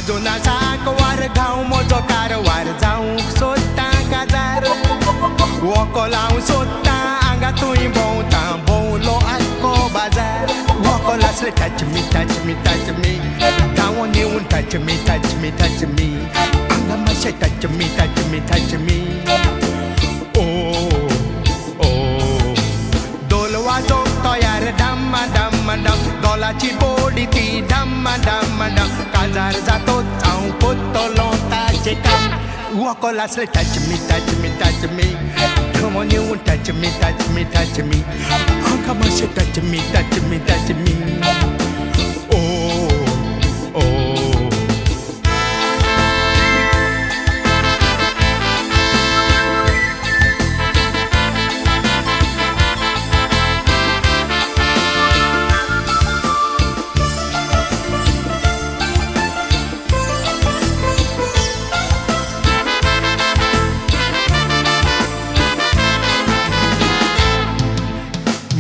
वाजून साकवार गांव म्हजो कारवार जावंक सोदता काजार वोको लावं सोदता हांगातूय भोंवता भोंवलो आख्खो बाजार वोको लासले touch me touch me touch me गांवान येवन touch me touch me touch me हांगा मातशें touch me touch me touch me ओ ओ दोल वाजोवंक तयार डम्मा डम्मा डम दोलाची बोडी ती डम्मा डम्मा डम काजार जातोच हांव कोत्तलो ताचें काम वोको लासले touch me touch me touch me Come on, you won't touch me, touch me, touch me. Oh, come on, say touch me, touch me, touch me. Oh, oh.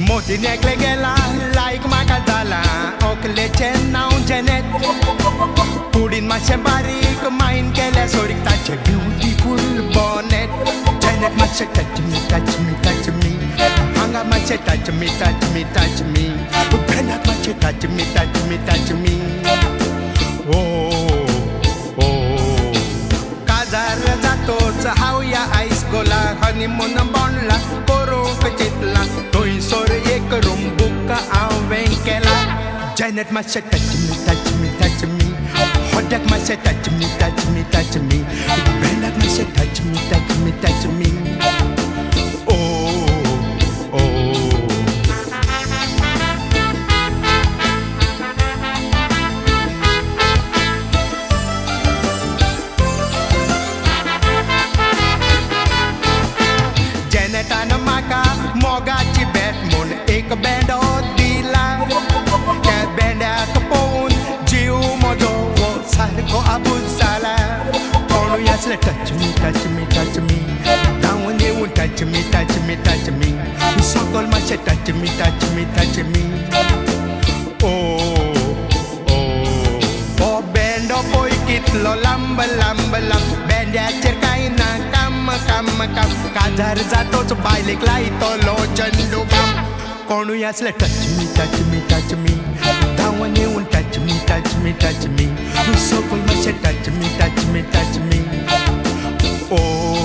मोतीनेकले गेला लायक म्हाका जाला ओकलेचें नांव जेनेट कुडीन मातशें बारीक मायन केल्या सोरीक ताचें ब्युटिफूल बॉनेट जेनेट मातशें touch me touch me touch me हांगा मातशें touch me touch me touch me बेनाक मातशें touch me touch me touch me ओ ओ काजार जातोच हांव ह्या आयस्कोला हनीमून बोंडला करूंक चिंतलां थंयसर एक रूम बूक हांवें केला जेनेट मातशें touch me touch me touch me होड्याक मातशें touch me touch me touch me बेनाक मातशें touch me touch me touch me ओ ओ जेनेटान म्हाका मोगाची बॅट म्हूण एक बँडो दिला त्या बँड्याक पळोवन जीव म्हजो वो सारको आबूज जाला कोणूय आसले touch me touch me touch me धांवन येवन touch me touch me touch me सकयल मातशें touch me touch me touch me ओ ओ हो बँडो पळय कितलो लांब लांब लांब बँड्याचेर कांय ना काम काम काम काजार जातोच बायलेक लायतलो चंडू काम कोणूय आसले touch me touch me touch me धांवन येवन touch me touch me touch me सकयल मातशें touch me touch me touch me ओ